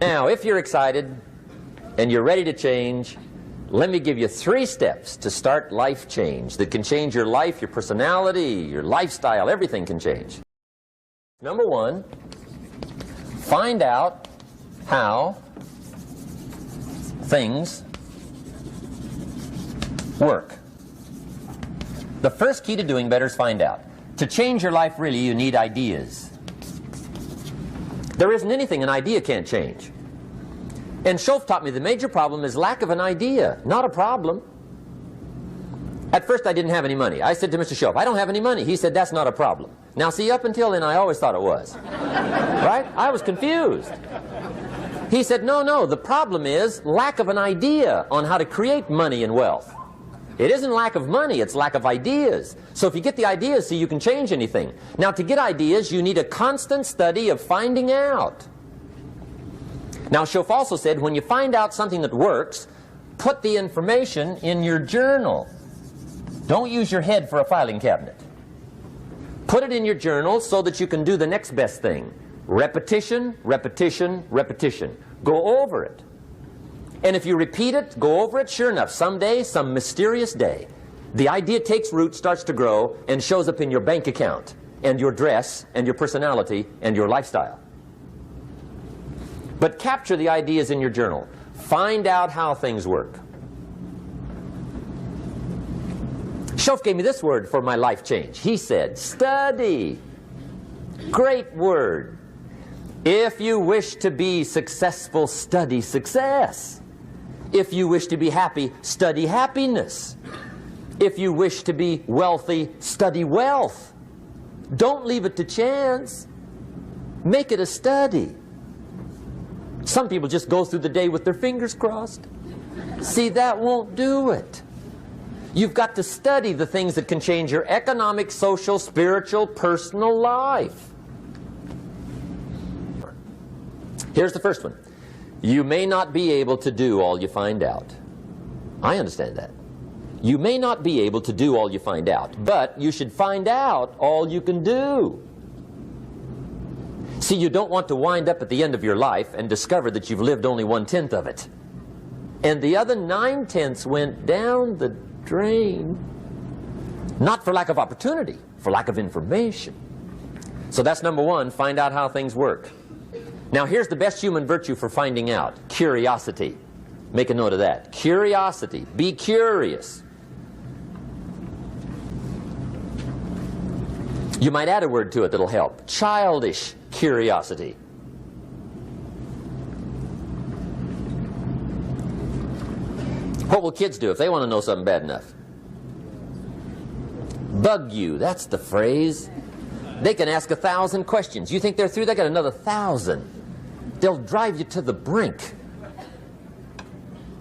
Now, if you're excited and you're ready to change, let me give you 3 steps to start life change that can change your life, your personality, your lifestyle, everything can change. Number 1, find out how things work. The first key to doing better is find out. To change your life, really, you need ideas. There isn't anything an idea can't change. And Schoaf taught me the major problem is lack of an idea, not a problem. At first I didn't have any money. I said to Mr. Schoaf, I don't have any money. He said, that's not a problem. Now see, up until then I always thought it was. Right? I was confused. He said, no, the problem is lack of an idea on how to create money and wealth. It isn't lack of money, it's lack of ideas. So if you get the ideas, see, you can change anything. Now to get ideas, you need a constant study of finding out. Now Schoaf also said, when you find out something that works, put the information in your journal. Don't use your head for a filing cabinet. Put it in your journal so that you can do the next best thing. Repetition, repetition, repetition. Go over it. And if you repeat it, go over it, sure enough, someday, some mysterious day, the idea takes root, starts to grow, and shows up in your bank account, and your dress, and your personality, and your lifestyle. But capture the ideas in your journal. Find out how things work. Schoaf gave me this word for my life change. He said, study. Great word. If you wish to be successful, study success. If you wish to be happy, study happiness. If you wish to be wealthy, study wealth. Don't leave it to chance. Make it a study. Some people just go through the day with their fingers crossed. See, that won't do it. You've got to study the things that can change your economic, social, spiritual, personal life. Here's the first one. You may not be able to do all you find out. I understand that. You may not be able to do all you find out, but you should find out all you can do. See, you don't want to wind up at the end of your life and discover that you've lived only 1/10 of it. And the other 9/10 went down the drain. Not for lack of opportunity, for lack of information. So that's number 1, find out how things work. Now here's the best human virtue for finding out. Curiosity. Make a note of that. Curiosity. Be curious. You might add a word to it that'll help. Childish curiosity. What will kids do if they want to know something bad enough? Bug you. That's the phrase. They can ask 1,000 questions. You think they're through? They got another 1,000. They'll drive you to the brink.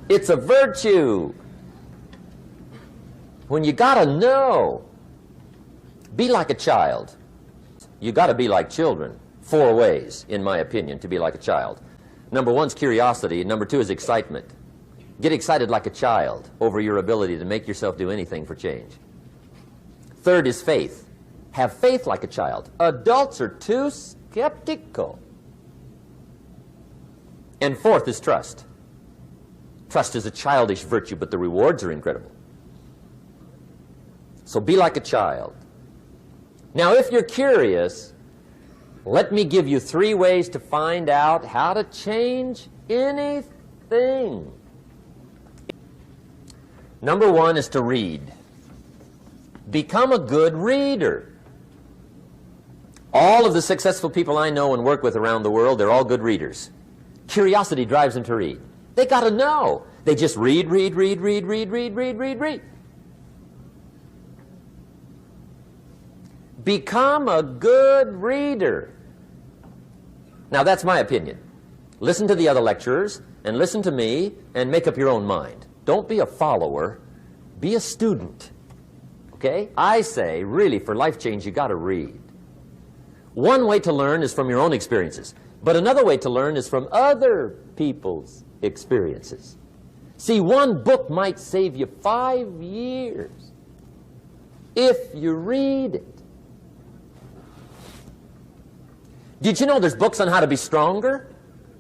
It's a virtue. When you gotta know, be like a child. You gotta be like children. 4 ways, in my opinion, to be like a child. Number 1 is curiosity. Number 2 is excitement. Get excited like a child over your ability to make yourself do anything for change. 3rd is faith. Have faith like a child. Adults are too skeptical. And 4th is trust. Trust is a childish virtue, but the rewards are incredible. So be like a child. Now, if you're curious, let me give you 3 ways to find out how to change anything. Number 1 is to read. Become a good reader. All of the successful people I know and work with around the world, they're all good readers. Curiosity drives them to read. They got to know. They just read. Become a good reader. Now that's my opinion. Listen to the other lecturers and listen to me and make up your own mind. Don't be a follower. Be a student. Okay? I say, really, for life change, you got to read. One way to learn is from your own experiences. But another way to learn is from other people's experiences. See, one book might save you 5 years if you read it. Did you know there's books on how to be stronger?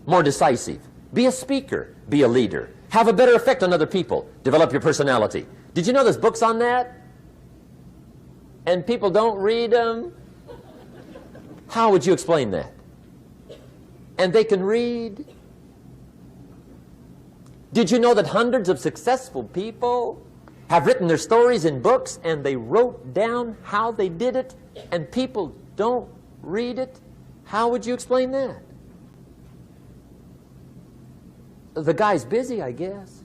more decisive. Be a speaker. Be a leader. Have a better effect on other people. Develop your personality. Did you know there's books on that? And people don't read them? How would you explain that? And they can read? Did you know that hundreds of successful people have written their stories in books and they wrote down how they did it and people don't read it? How would you explain that? The guy's busy, I guess.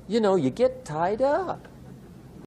You know, you get tied up.